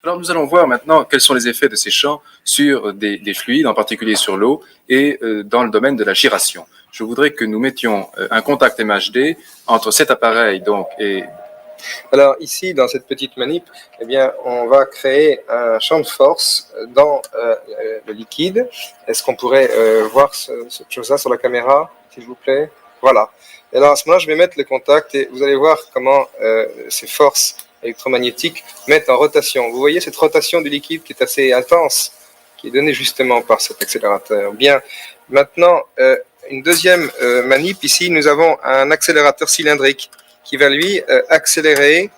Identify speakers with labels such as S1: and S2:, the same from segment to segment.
S1: Alors nous allons voir maintenant quels sont les effets de ces champs sur des fluides, en particulier sur l'eau, et dans le domaine de la giration. Je voudrais que nous mettions un contact MHD entre cet appareil donc et...
S2: Alors ici, dans cette petite manip, eh bien, on va créer un champ de force dans le liquide. Est-ce qu'on pourrait voir cette chose-là sur la caméra, s'il vous plaît? Voilà. Et alors à ce moment-là, je vais mettre le contact et vous allez voir comment ces forces électromagnétiques mettent en rotation. Vous voyez cette rotation du liquide qui est assez intense, qui est donnée justement par cet accélérateur. Bien, maintenant, une deuxième manip, ici, nous avons un accélérateur cylindrique qui va lui accélérer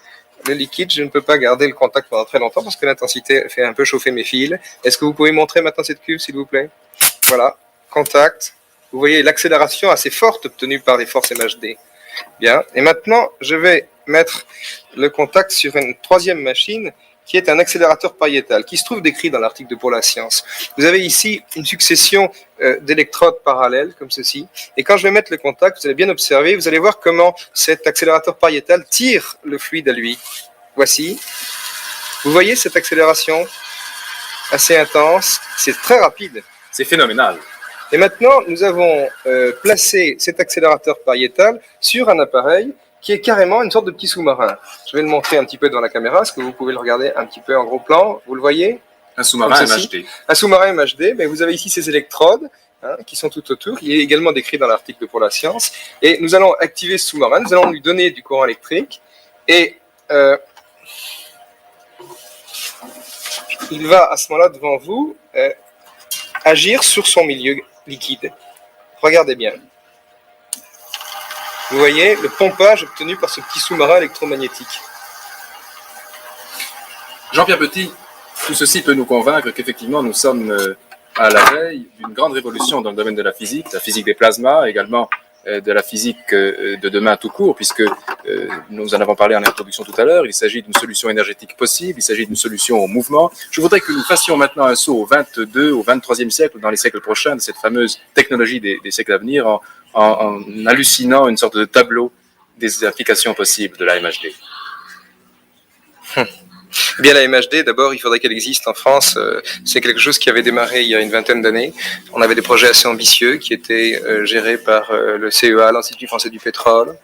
S2: le liquide. Je ne peux pas garder le contact pendant très longtemps parce que l'intensité fait un peu chauffer mes fils. Est-ce que vous pouvez montrer maintenant cette cuve, s'il vous plaît? Voilà, contact. Vous voyez l'accélération assez forte obtenue par les forces MHD. Bien, et maintenant, je vais mettre le contact sur une troisième machine qui est un accélérateur pariétal, qui se trouve décrit dans l'article de Pour la Science. Vous avez ici une succession d'électrodes parallèles, comme ceci, et quand je vais mettre le contact, vous allez bien observer, vous allez voir comment cet accélérateur pariétal tire le fluide à lui. Voici. Vous voyez cette accélération assez intense, c'est très rapide.
S1: C'est phénoménal.
S2: Et maintenant, nous avons placé cet accélérateur pariétal sur un appareil qui est carrément une sorte de petit sous-marin. Je vais le montrer un petit peu dans la caméra. Est-ce que vous pouvez le regarder un petit peu en gros plan? Vous le voyez?
S1: Un sous-marin MHD.
S2: Un sous-marin MHD, mais vous avez ici ces électrodes qui sont tout autour. Il est également décrit dans l'article Pour la Science. Et nous allons activer ce sous-marin, nous allons lui donner du courant électrique. Et il va à ce moment-là devant vous agir sur son milieu liquide. Regardez bien. Vous voyez le pompage obtenu par ce petit sous-marin électromagnétique.
S1: Jean-Pierre Petit, tout ceci peut nous convaincre qu'effectivement nous sommes à la veille d'une grande révolution dans le domaine de la physique des plasmas, également de la physique de demain tout court, puisque nous en avons parlé en introduction tout à l'heure, il s'agit d'une solution énergétique possible, il s'agit d'une solution au mouvement. Je voudrais que nous fassions maintenant un saut au 22, au 23e siècle, dans les siècles prochains, de cette fameuse technologie des siècles à venir, en hallucinant une sorte de tableau des applications possibles de la MHD.
S2: Eh bien, la MHD, d'abord, il faudrait qu'elle existe en France. C'est quelque chose qui avait démarré il y a une vingtaine d'années. On avait des projets assez ambitieux qui étaient gérés par le CEA, l'Institut français du pétrole,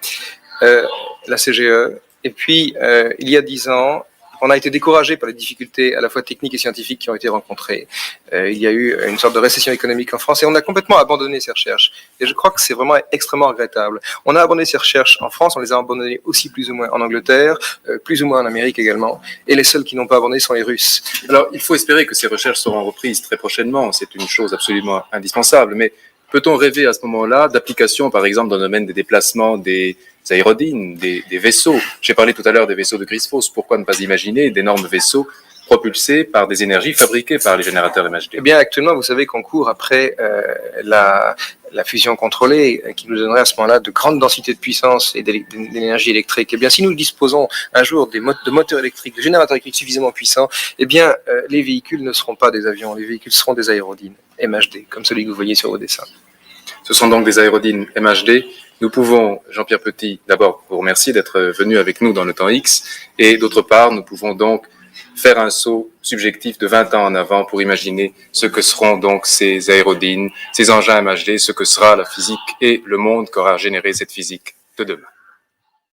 S2: la CGE. Et puis, il y a 10 ans, on a été découragé par les difficultés à la fois techniques et scientifiques qui ont été rencontrées. Il y a eu une sorte de récession économique en France et on a complètement abandonné ces recherches. Et je crois que c'est vraiment extrêmement regrettable. On a abandonné ces recherches en France, on les a abandonnées aussi plus ou moins en Angleterre, plus ou moins en Amérique également. Et les seuls qui n'ont pas abandonné sont les Russes.
S1: Alors, il faut espérer que ces recherches seront reprises très prochainement. C'est une chose absolument indispensable. Mais peut-on rêver à ce moment-là d'applications, par exemple, dans le domaine des déplacements des aérodynes, des vaisseaux? J'ai parlé tout à l'heure des vaisseaux de Grisfos. Pourquoi ne pas imaginer d'énormes vaisseaux propulsés par des énergies fabriquées par les générateurs MHD?
S2: Eh bien, actuellement, vous savez qu'on court après la fusion contrôlée qui nous donnerait à ce moment-là de grandes densités de puissance et d'énergie électrique. Eh bien, si nous disposons un jour de moteurs électriques, de générateurs électriques suffisamment puissants, eh bien, les véhicules ne seront pas des avions, les véhicules seront des aérodynes MHD, comme celui que vous voyez sur vos dessins.
S1: Ce sont donc des aérodynes MHD. Nous pouvons, Jean-Pierre Petit, d'abord vous remercier d'être venu avec nous dans le temps X, et d'autre part, nous pouvons donc faire un saut subjectif de 20 ans en avant pour imaginer ce que seront donc ces aérodynes, ces engins MHD, ce que sera la physique et le monde qu'aura généré cette physique de demain.